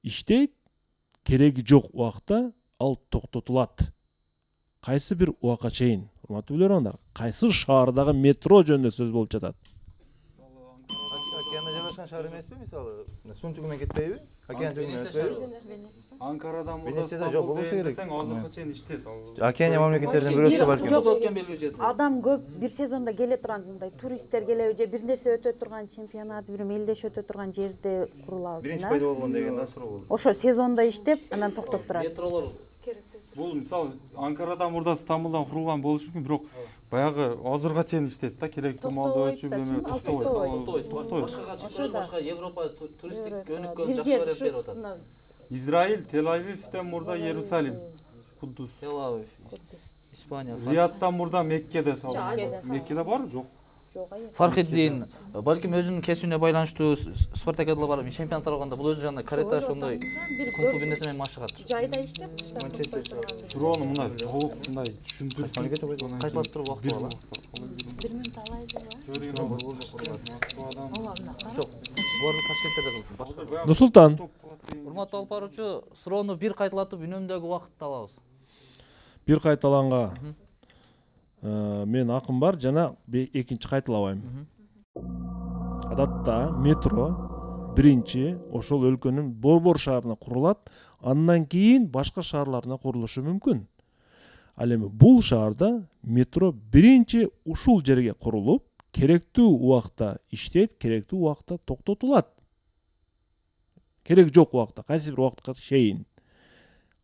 иштейт, кереги жок убакта ал токтотулат. Кайсы бир убакка чейин, урматтуу билермандар, кайсы шаардагы метро жөнүндө сөз болуп жатат. Океанда жайгашкан шаар эмеспи, мисалы, Сун түгүнөн кетпейби? Океан түгүнөн өтпөйбү? Анкарадан Венецияда жок болушу керек. Азыркы чейин иштейт. Океания мамлекеттердин бирөөсү балким. Адам көп бир сезондо келе турган мындай туристтер келеби же бир нерсе өтө турган чемпионат, бир мелдеш өтө турган жерде курулабы. Биринчи пайда болгон деген да суроо болду. Ошо сезондо иштеп, анан токтоп турат. Метролор Бул мисалы Анкарадан мурда Стамбулдан курулган болушу мүмкүн, бирок баягы азыркыга чейин иштейт да, керектүү маалды өчүп эме токтойт. башка Европа туристтик өнүккөн жакшы берип атат. Израиль, Тель-Авивден мурда Иерусалим, Кудус. Тель-Авив, Испания, Риядтан мурда Меккеде салынды. Меккеде бар жок? Фархиддин, балким өзүнүн кесүүнө байланыштуу спартакиадалар бар, чемпионаттар болгондо бул өзү жана карате ошондой кунг-фу бир нерсе менен машыгат. Жайда иштеп, Суроону мындай толук мындай түшүндүрүп Кайталап туруп убакыт алалы. 1 минут алайбы. Жок, буларды Ташкентте кылдым. Башка. Нурсултан, Урматтуу алып баруучу, суроону бир кайталатып үнөмдөгү убакытты алабыз. бир кайталанга мен акым бар, жана экинчи кайталабайм. Адатта метро биринчи ошол өлкөнүн борбор шаарына курулат, андан кийин башка шаарларына курулушу мүмкүн. Ал эми бул шаарда метро биринчи ушул жерге курулуп, керектүү убакта иштейт, керектүү убакта токтотулат. Керек жок убакта, кайсы бир убакытка чейин.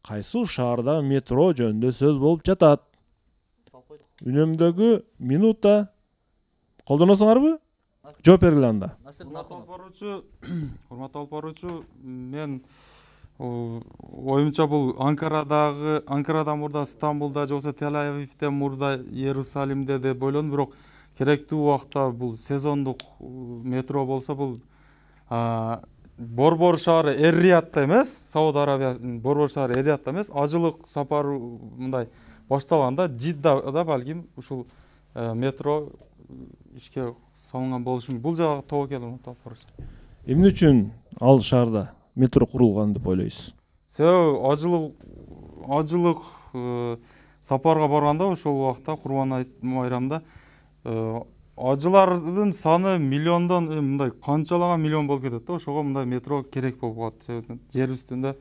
Кайсы шаарда метро жөнүндө сөз болуп жатат. Үнөмдөгү минута колдоносуңарбы? Жооп бергиле анда. Урматтуу алып баруучу, мен оюмча бул Анкарадан мурда Стамбулда же болбосо Тель-Авивден мурда Иерусалимде деп ойлондум, бирок керектүү убакта бул сезондук метро болсо бул борбор шаары Эр-Риядта эмес, Сауд Арабиянын борбор шаары Эр-Риядта эмес, ажылык сапар мындай башталганда Жиддада балким ушул метро ишке салынган болушу мүмкүн. Бул жагы тобокел алып барчу. Эмне үчүн ал шаарда метро курулган деп ойлойсуз? Себеби ажылык сапарга барганда ошол убакта Курбан майрамда ажылардын саны миллиондон мындай канчалаган миллион болуп кетет да, ошого мындай метро керек болуп калат. Жер үстүндө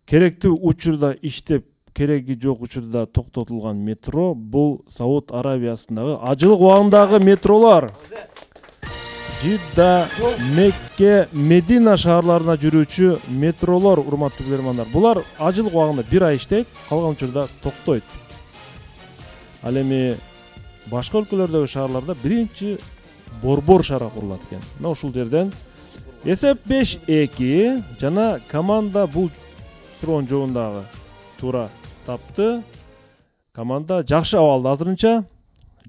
Керектүү учурда иштеп, кереги жок учурда токтотулган метро бул Сауд Арабиясындагы ажылык убагындагы метролор. Жидда, Мекке, Медина шаарларына жүрүүчү метролор, урматтуу билермандар. Булар ажылык убагында 1 ай иштейт, калган учурда токтойт. Ал эми башка өлкөлөрдөгү шаарларда биринчи борбор шаарга курулат экен. Мына ушул жерден эсеп 5-2 жана команда бул суроонун жообундагы туура тапты. Команда жакшы абалда азырынча.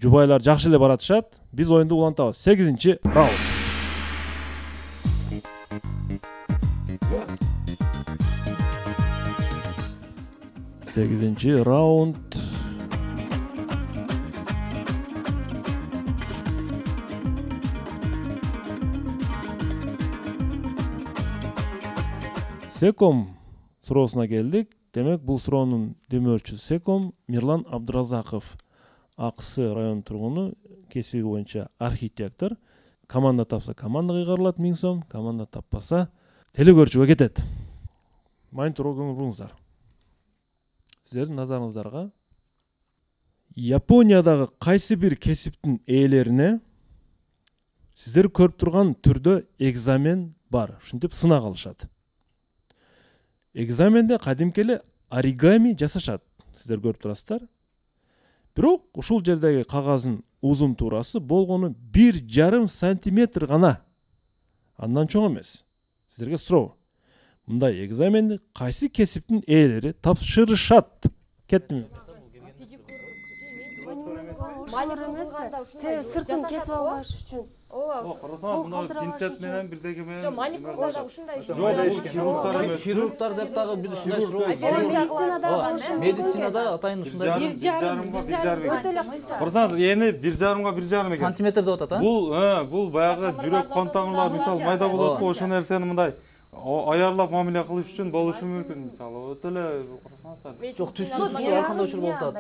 Жубайлар жакшы эле баратышат. Биз оюнду улантабыз. 8-чи раунд. Сегизинчи раунд. Секом суроосуна келдик. Демек, бул суроонун демөөрчүсү Секом Мирлан Абдыразаков. Аксы район тургуну, кесиби боюнча архитектор. Команда тапса командага кыйгарылат 1000 сом, команда таппаса телекөрчүгө кетет. мониторго көңүл буруңуздар. Сиздердин назарыңыздарга Япониядагы кайсы бир кесиптин ээлерине сиздер көрүп турган түрдө экзамен бар. Ушинтип сынак алышат. Экзаменде кадимки эле оригами жасашат. Сиздер көрүп турасыздар. Бирок ушул жердеги кагаздын узун туурасы болгону 1,5 сантиметр гана. Андан чоң эмес. Сиздерге суроо. Мындай экзаменди кайсы кесиптин ээлери тапшырышат? Кеттим. Маникюр эмеспи? Сыртын кесип албаш үчүн. Ооба, карасаңар мына пинцет менен бирдеге менен. Жок, маникюрда да ушундай иш. Хирургтар эмес. Хирургтар деп дагы биз ушундай суроо. Медицинада болушу мүмкүн. Медицинада атайын ушундай 1,5 Өтө эле кыска. Карасаңыз, эни 1,5 1,5 экен. сантиметр деп атат, а? Бул баягы жүрөк кан тамырлар мисалы майда болот го, ошол нерсени мындай аярлап мамиле кылыш үчүн болушу мүмкүн. Мисалы өтө эле карасаңыздар. Жок, түздүү кандай учур болуп атат.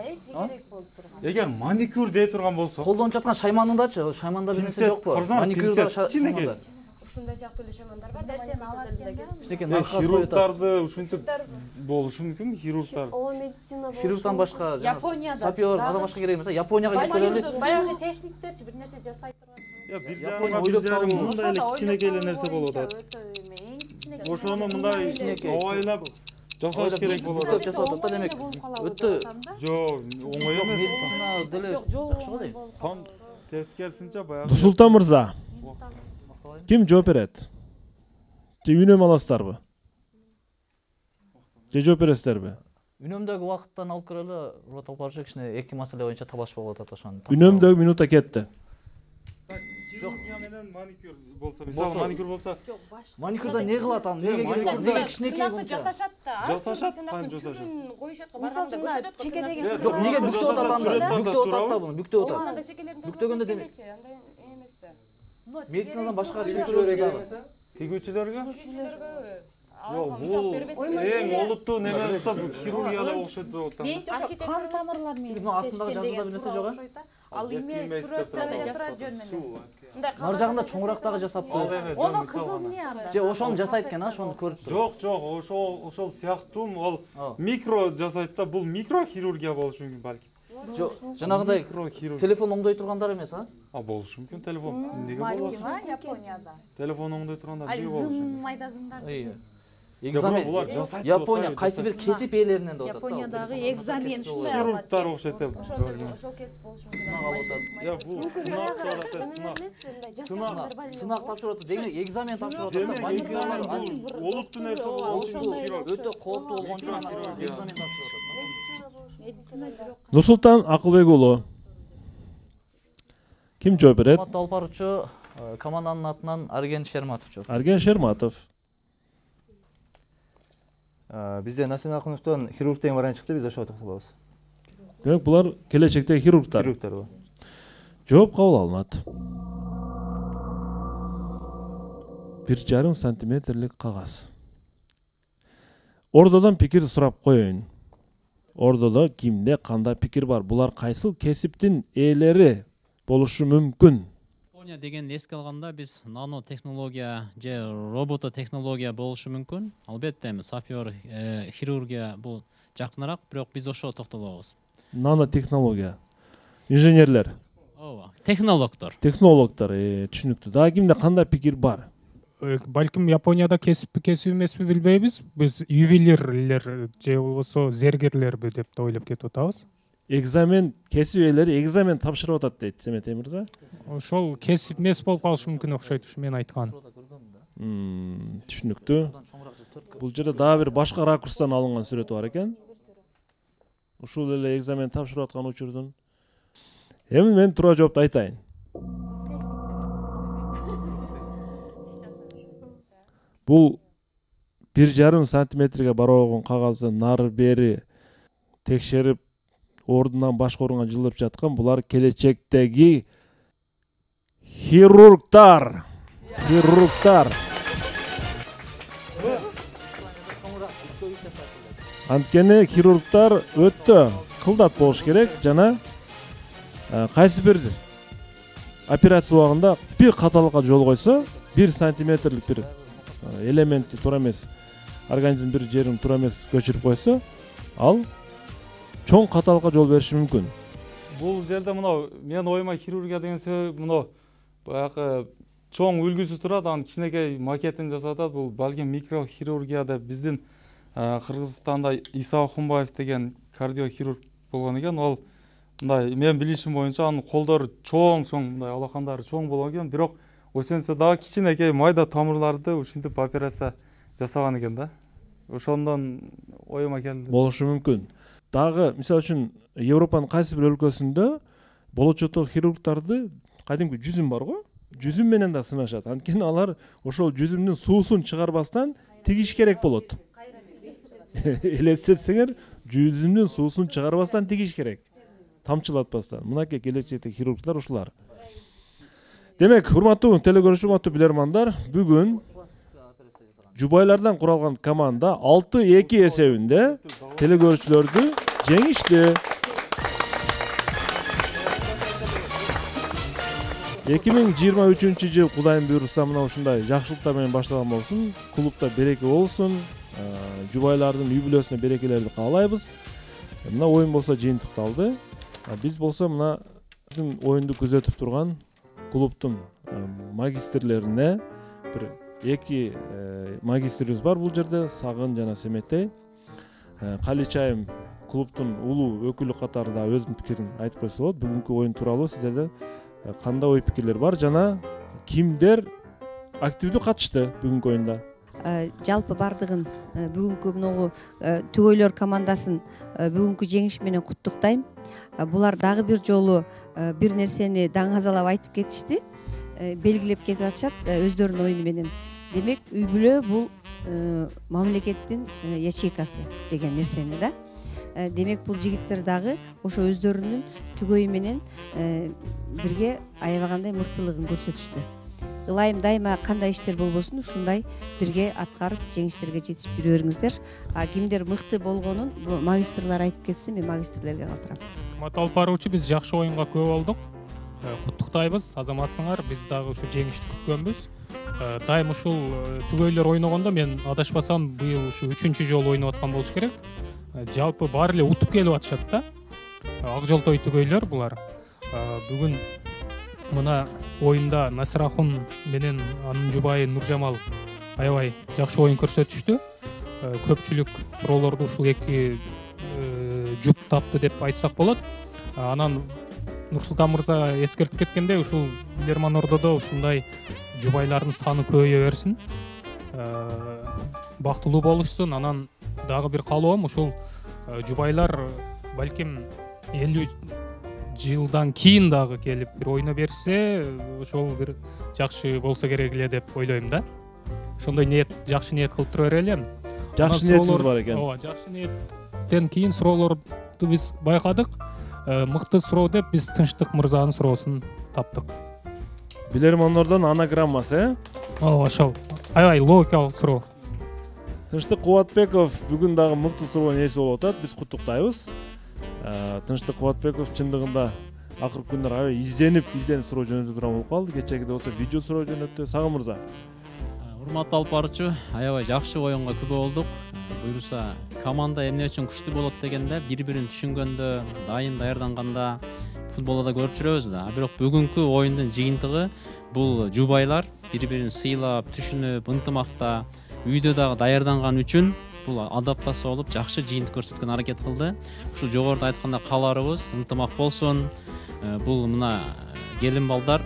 Эгер маникюр дей турган болсо, Колдонуп жаткан шайманындачы, шайманда бир нерсе жокпу? Маникюрда шайманда. Ушундай сыяктуу эле шаймандар бар. Нерсени алат эле. Кичинекей нарказ коюп атат. хирургтарды ушинтип болушу мүмкүн, хирургтар. Ооба, медицина болушу. Хирургтан башка, Японияда сапер, ада башка керек эмес. Японияга кетип көрөлү. Баягы техниктерчи бир нерсе жасай турган. Мындай эле кичинекей эле нерсе болуп атат. Ошону мындай оңойлап жасаш керек болот. Бүктөп жасап атат да, демек. Өтө Жок, оңой эмес. медицина деле жакшы го дейм. Там тескерисинче баягы. Дусултан мырза, ким жооп берет? Же үнөм аласыздарбы? Же жооп бересиздерби? Үнөмдөгү убакыттан алып көрөлү. Урат Алпарович кичине эки маселе боюнча талашып болуп атат ошону. Үнөмдөгү минута кетти. Хирургия менен маникюр болсо, мисалы маникюр болсо, Маникюрда не кылат аны? Неге керек? Неге кичинекей Тырнакты болчу? жасашат да. Жасашат, Тырнактын кантип жасашат? түрүн коюшат го. Мисалы үчүн чекедеги Жок, неге бүктөп атат анда? Бүктөп атат да буну, бүктөп атат. Анда чекелерин Бүктөгөндө демек. андай эмеспи. Медицинадан башка тигүүчүлөргө тигүүчүлөргө бул эң олуттуу неме болсо хирургия эле окшойт деп атам. Менче ошо кан тамырлар менен Бунун астындагы жазууда бир нерсе жок, а? Ал эмес сүрөттөрдө жасап жөн эле. Нар жагында чоңурактагы жасаптыр. Ону кызыл эмне анда? Же ошону жасайт экен, а, ошону көрүп туруп. Жок, ошол сыяктуу ал микро жасайт да, бул микро хирургия болушу мүмкүн балким. Жок, жанагындай Микро хирург. телефон оңдой тургандар эмес, а? Болушу мүмкүн телефон. Эмнеге болбосун? Японияда. Телефон оңдой тургандар Ал эмне болушу мүмкүн? зым майда зымдар. Экзамен Япония кайсы бир кесип ээлеринен деп атат. Япониядагы экзамен ушундай Хирургтар окшойт деп. Ошол кесип болушу мүмкүн. Бул сынак Сынак тапшырып атат, демек экзамен тапшырып атат да. Маникюрлар олуттуу нерсе болушу өтө кооптуу болгон үчүн анан экзамен тапшырып атат. медицина бирок. Нурсултан Акылбек уулу. Ким жооп берет? Урматтуу Алпаровичу, команданын атынан Арген Шерматов жооп. Арген Шерматов. Бизде Насим Акуновдон хирург деген вариант чыкты, биз ошого токтолобуз. Демек булар келечектеги хирургтар. Хирургтар бу. Жооп кабыл алынат. 1,5 сантиметрлик кагаз. Ордодон пикир сурап коеюн. Ордодо кимде кандай пикир бар? Булар кайсыл кесиптин ээлери болушу мүмкүн? Япония деген эске алганда биз нано технология же робото технология болушу мүмкүн. Албетте сафер хирургия бул жакыныраак, бирок биз ошого токтолобуз. Нано технология. Инженерлер, Ооба, технологдор. түшүнүктүү. Дагы кимде кандай пикир бар? Балким Японияда кесип эмеспи билбейбиз. Биз ювелирлер же болбосо зергерлерби деп да ойлоп кетип атабыз. Экзамен кесип ээлери экзамен тапшырып атат дейт Семетей мырза. Ошол кесип эмес болуп калышы мүмкүн окшойт, ушу мен айтканым. Түшүнүктүү. Бул жерде дагы бир башка ракурстан алынган сүрөтү бар экен. Ушул эле экзамен тапшырып аткан учурдун. Эми мен туура жоопту айтайын. Бул 1,5 сантиметрге барабаган кагазды нары бери текшерип ордунан башка орунга жылдырып жаткан булар келечектеги хирургтар. Анткени хирургтар өтө кылдат болуш керек жана кайсы бир операция убагында бир каталыкка жол койсо 1 сантиметрлик бир элементти туура эмес организм бир жерин туура эмес көчүрүп койсо, ал чоң каталыкка жол бериши мүмкүн. Бул жерде мына мен оюма хирургия деген себеп мына баягы чоң үлгүсү турат, анын кичинекей макетин жасатат. Бул балким микрохирургия деп биздин Кыргызстанда Иса Охунбаев деген кардиохирург болгон экен. Ал мындай мен билишим боюнча анын колдору чоң, мындай алакандары чоң болгон экен, бирок ошентсе дагы кичинекей майда тамырларды ушинтип операция жасаган экен да. Ошондон оюма келди. Болушу мүмкүн. Дагы мисалы үчүн Европанын кайсы бир өлкөсүндө болочокто хирургдарды кадимки жүзүм барго, жүзүм менен да сынашат. Анткени алар ошол жүзүмдүн суусун чыгарбастан тигиш керек болот. Элестетсеңер, жүзүмдүн суусун чыгарбастан тигиш керек. Тамчылатпастан. Мынакей келечектеги хирургдар ушулар. Демек, урматтуу телекөрүүчү, урматтуу билермандар, бүгүн жубайлардан куралган команда 6-2 эсебинде телекөрүүчүлөрдү жеңишти. 2023 жыл Кудайым буйруса мына ушундай жакшылыктар менен башталган болсун. Клубда береке болсун. Жубайлардын үй бүлөсүнө берекелерди каалайбыз. Мына оюн болсо жыйынтыкталды. Биз болсо мына оюнду күзөтүп турган клубтун магистрлерине бир 2 магистрибиз бар бул жерде, Сагын жана Семетей. Каличайым клубтун улуу өкүлү катарында өзүнүн пикирин айтып койсо болот. Бүгүнкү оюн тууралуу сиздерде кандай ой пикирлер бар жана кимдер активдүү катышты бүгүнкү оюнда? Жалпы бардыгын бүгүнкү мынагу түгөйлөр командасын бүгүнкү жеңиш менен куттуктайм. Булар дагы бир жолу бир нерсени даңазалап айтып кетишти, белгилеп кетип атышат өздөрүнүн оюну менен. Демек, үй бүлө бул мамлекеттин ячейкасы деген нерсени да. Демек, бул жигиттер дагы ошо өздөрүнүн түгөйү менен бирге аябагандай мыктылыгын көрсөтүштү. Ылайым дайыма кандай иштер болбосун ушундай бирге аткарып жеңиштерге жетип жүрө бериңиздер. Кимдер мыкты болгонун магистрлар айтып кетсин, мен магистрлерге калтырам. Матал баруучу, биз жакшы оюнга күбө болдук. Куттуктайбыз, азаматсыңар. Биз дагы ушу жеңишти күткөнбүз. Дайым ушул түгөйлөр ойногондо мен адашпасам быйыл ушу 3-чү жолу ойноп аткан болуш керек. Жалпы баары эле утуп келип атышат да. Ак жолтой түгөйлөр булар. Бүгүн мына оюнда Насырахун менен анын жубайы Нуржамал аябай жакшы оюн көрсөтүштү. Көпчүлүк суроолорду ушул эки жуп тапты деп айтсак болот. Анан Нурсултан мырза эскертип кеткендей, ушул Билерман Ордодо ушундай жубайлардын саны көбөйө берсин. Бактылуу болушсун. Анан дагы бир каалоом, ушул жубайлар балким 50 жылдан кийин дагы келип бир ойно берсе, ошол бир жакшы болсо керек эле деп ойлойм да. Ошондой ниет, жакшы ниет кылып тура берели. Жакшы ниетиңиз бар экен. Ооба, жакшы ниеттен кийин суроолорду биз байкадык. Мыкты суроо деп биз Тынчтык мырзанын суроосун таптык. Билермандордон анаграммасы, Ооба, ошол. Аябай логикалык суроо. Тынчтык Кубатбеков бүгүн дагы мыкты суроонун ээси болуп атат. Биз куттуктайбыз. Тынчтык Кубатбеков чындыгында акыркы күндөр аябай изденип суроо жөнөтө турган болуп калды. Кечеги болсо видео суроо жөнөттү. Сагын мырза. Урматтуу алып баруучу, аябай жакшы оюнга күбө болдук. Буйруса команда эмне үчүн күчтүү болот дегенде, бири-бирин түшүнгөндө, дайын даярданганда футболда да көрүп жүрөбүз да. Бирок бүгүнкү оюндун жыйынтыгы бул жубайлар бири-бирин сыйлап, түшүнүп, ынтымакта, үйдө дагы даярданган үчүн бул адаптация болуп жакшы жыйынтык көрсөткөн аракет кылды. Ушул жогоруда айтканда кааларыбыз ынтымак болсун. Бул мына келин балдар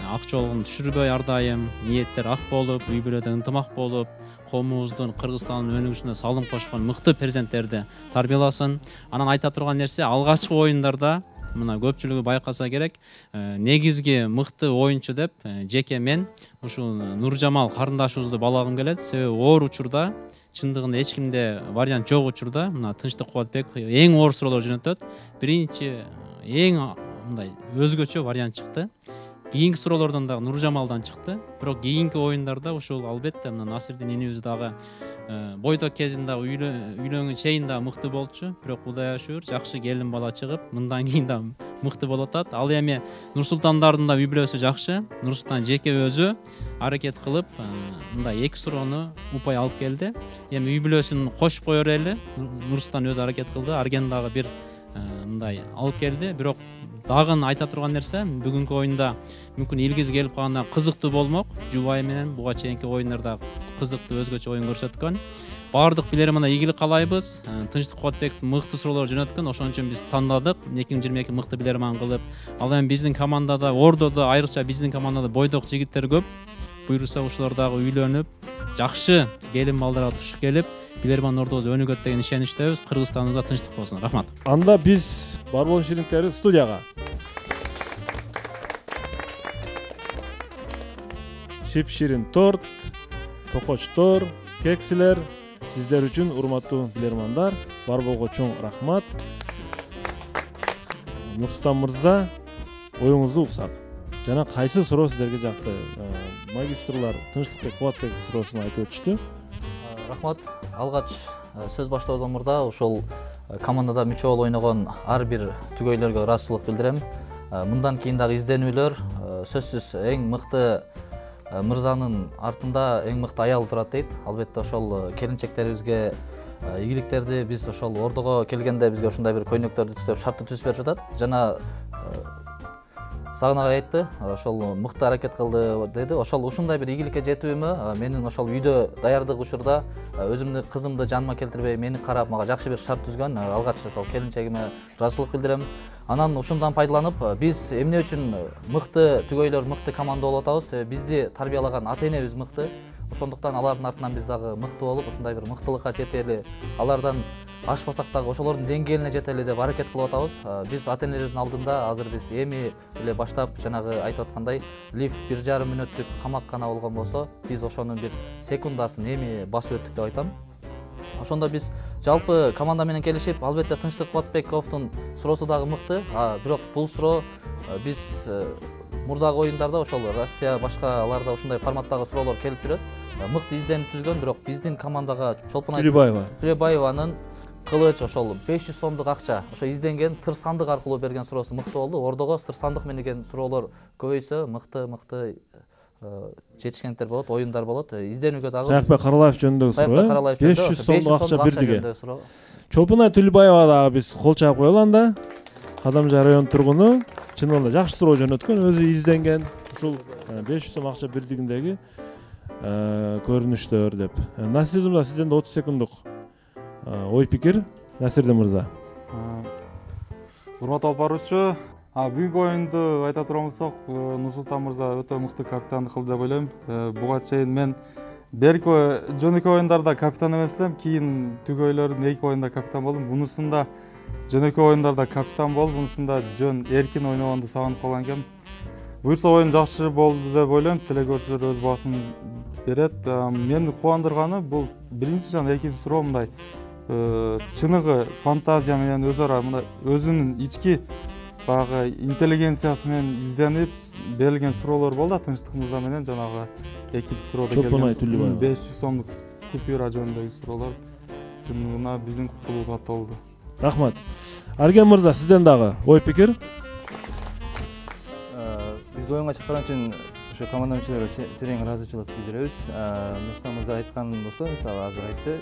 ак жолун түшүрбөй ар дайым, ниеттер ак болуп, үй бүлөдө ынтымак болуп, коомубуздун, Кыргызстандын өнүгүшүнө салым кошкон мыкты перзенттерди тарбияласын. Анан айта турган нерсе, алгачкы оюндарда мына көпчүлүгү байкаса керек, негизги мыкты оюнчу деп жеке мен ушул Нуржамал карындашыбызды балагым келет. Себеби оор учурда чындыгында эч кимде вариант жок учурда мына Тынчтык Кубатбек эң оор суроолор жөнөтөт. Биринчи эң мындай өзгөчө вариант чыкты. Кийинки суроолордон дагы Нуржамалдан чыкты. Бирок кийинки оюндарда ушул албетте мына Насырдин инибиз дагы бойдок кезинде үйлөнгөн чейин да мыкты болчу. Бирок Кудайга шүгүр, жакшы келин бала чыгып, мындан кийин да мыкты болуп атат. Ал эми Нурсултандардын да үй бүлөсү жакшы. Нурсултан жеке өзү аракет кылып мындай 2 суроону упай алып келди. Эми үй бүлөсүн кошуп коер эле. Нурсултан өзү аракет кылды. Арген дагы бир мындай алып келди. Бирок дагы айта турган нерсе, бүгүнкү оюнда мүмкүн илгиз келип калганда кызыктуу болмок. Жубай менен буга чейинки оюндарда кызыктуу өзгөчө оюн көрсөткөн. Баардык билеримана ийгилик каалайбыз. Тынчтык Кубатбеков мыкты суроолор жөнөткөн. Ошон үчүн биз тандадык 2022 мыкты билериман кылып. Ал эми биздин командада, Ордодо айрыкча биздин командада бойдок жигиттер көп. Буюрса ушулар дагы үйлөнүп, жакшы келин балдарга туш келип, билериман Ордобуз өнүгөт деген ишеничтебиз. Кыргызстаныбызда тынчтык болсун. Рахмат. Анда биз Барболон шириктери студияга. Шип-ширин торт, токочтор, кексилер сиздер үчүн урматтуу билермандар. Барболго чоң рахмат. Нурсултан мырза, оюңузду уксак. Жана кайсы суроо сиздерге жакты? Магистрлар Тынчтыкбек Кубатбеков суроосун айтып өтүштү. Рахмат. Алгач сөз баштоодон мурда ошол командада мүчө болуп ойногон ар бир түгөйлөргө ыраазычылык билдирем. Мындан кийин дагы изденүүлөр сөзсүз эң мыкты мырзанын артында эң мыкты аял турат дейт. Албетте ошол келинчектерибизге ийгиликтерди биз ошол Ордого келгенде бизге ошондой бир көйнөктөрдү түзүп шартты түзүп берип жатат. Жана Сагынага айтты, ошол мыкты аракет кылды деди. Ошол ушундай бир ийгиликке жетүүмө менин ошол үйдө даярдык учурда өзүмдүн кызымды жаныма келтирбей мени карап мага жакшы бир шарт түзгөн. Алгач ошол келинчегиме ыраазычылык билдирем. Анан ушундан пайдаланып биз эмне үчүн мыкты түгөйлөр, мыкты команда болуп атабыз? Бизди тарбиялаган ата-энебиз мыкты. Ошондуктан алардын артынан биз дагы мыкты болуп, ушундай бир мыктылыкка жетели, алардан ашпасак дагы ошолордун деңгээлине жетели деп аракет кылып атабыз. Биз ата-энебиздин алдында азыр биз эми эле баштап жанагы айтып аткандай лифт 1,5 мүнөттүк камак гана болгон болсо, биз ошонун бир секундасын эми басып өттүк деп айтам. Ошондо биз жалпы команда менен келишип, албетте Тынчтык Кубатбековдун суроосу дагы мыкты. Бирок бул суроо биз мурдагы оюндарда ошол Россия башка аларда ушундай форматтагы суроолор келип жүрөт. Мыкты изденип түзгөн, бирок биздин командага Чолпон Төлөбаеванын кылыч ошол 500 сомдук акча, ошо изденген сыр сандык аркылуу берген суроосу мыкты болду. Ордого сыр сандык менен суроолор көбөйсө, мыкты жетишкендер болот, оюндар болот. Изденүүгө дагы Саякбек Каралаев жөнүндөгү суроо. 500 сомдук акча бирдиге. Чолпон Төлөбаева дагы биз кол чаап коелу анда. Кадамжы район тургуну чынында жакшы суроо жөнөткөн, өзү изденген. Ушул 500 сом акча бирдигиндеги көрүнүштөр деп. Насирдин мырза, сизден 30 секунддук ой пикир. Насирдин мырза. Урматтуу алып баруучу, бүгүнкү оюнду айта турган болсок, Нурсултан мырза өтө мыкты капитандык кылды деп ойлойм. Буга чейин мен берки жөн экөө оюндарда капитан эмес элем, кийин түгөйлөрдүн 2 оюнда капитан болдум. Бунусунда жөн экөө оюндарда капитан болуп, бунусунда жөн эркин ойногонду сагынып калган экенмин. Буюрса оюн жакшы болду деп ойлойм. Телекөрүүчүлөр өз баасын берет. Мени кубандырганы бул биринчи жана экинчи суроо мындай чыныгы фантазия менен өз ара мындай өзүнүн ички баягы интеллигенциясы менен изденип берилген суроолор болду. Тынчтык мырза менен жанагы экинчи суроодо келген 500 сомдук купюра жөнүндөгү суроолор чынында биздин клубубузга толду. Рахмат. Арген мырза, сизден дагы ой пикир. Биз оюнга чакырган үчүн ошо команда мүчөлөрүгө терең ыраазычылык билдиребиз. Нурсултан мырза айткан болсо, мисалы азыр айтты,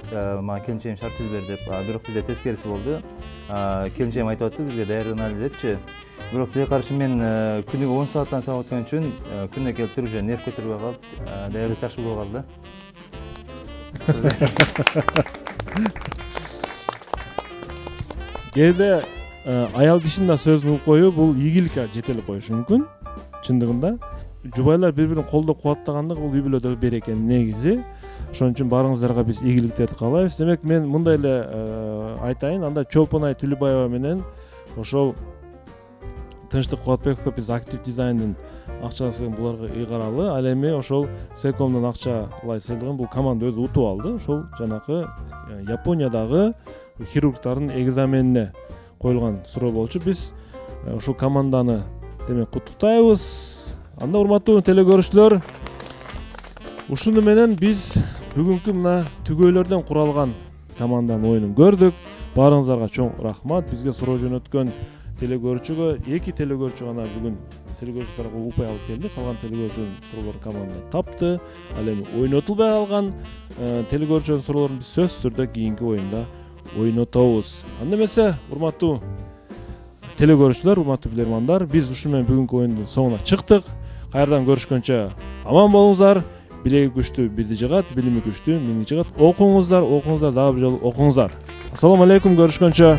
мага келинчегим шарт түзүп бер деп, бирок бизде тескериси болду. Келинчегим айтып атты, бизге даярданалы депчи. Бирок тиге каршы мен күнүгө 10 сааттан сабак өткөн үчүн күнүнө келип туруп же нерв көтөрбөй калып, даярдык жакшы болуп калды. Кээде аял кишинин да сөзүн угуп коюу бул ийгиликке жетелип коюшу мүмкүн. Чындыгында жубайлар бири-бирин колдоп кубаттагандык бул үй бүлөдөгү берекенин негизи. Ошон үчүн барыңыздарга биз ийгиликтерди каалайбыз. Демек мен мындай эле айтайын, анда Чолпон Төлөбаева менен ошол Тынчтык Кубатбековго биз актив дизайндын акчасын буларга ыйгаралы. Ал эми ошол Секомдон акчалай сыйлыгын бул команда өзү утуп алды. Ошол жанакы Япониядагы хирургдардын экзаменине коюлган суроо болчу. Биз ушул команданы демек куттуктайбыз. Анда урматтуу телекөрүүчүлөр, ушуну менен биз бүгүнкү мына түгөйлөрдөн куралган команданын оюнун көрдүк. Баарыңыздарга чоң рахмат. Бизге суроо жөнөткөн телекөрүүчүгө 2 телекөрүүчү гана бүгүн телекөрүүчүлөргө упай алып келди. Калган телекөрүүчүнүн суроолорун команда тапты. Ал эми ойнотулбай калган телекөрүүчүнүн суроолорун биз сөзсүз түрдө кийинки оюнда ойнотобуз. Анда эмесе, урматтуу телекөрүүчүлөр, урматтуу билермандар, биз ушуну менен бүгүнкү оюндун соңуна чыктык. Кайрадан көрүшкөнчө аман болуңуздар. Билеги күчтүү бирди жыгат, билими күчтүү миңди жыгат. Окуңуздар, дагы бир жолу окуңуздар. Ассаламу алейкум, көрүшкөнчө.